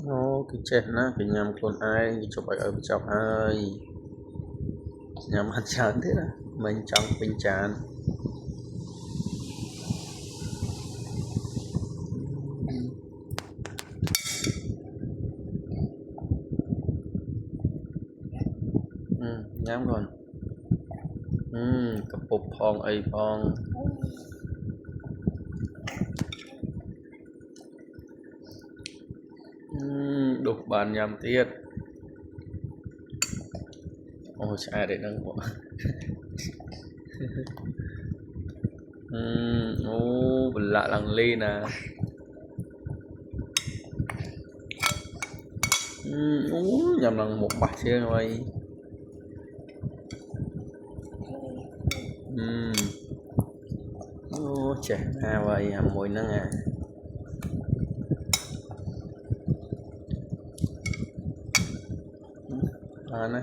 Ô cái chết nó cái nhầm con ai cái chụp ở chọc ai nhầm ăn chán thế đó mình trong bình chán nhắm còn cặp bột phong ấy phong đục bàn nhầm tiết ôi cha để nâng bộ ô lạ lằng ly nè nhầm lằng một bạch xe rồi ô trẻ à vậy hàm mùi nâng à nè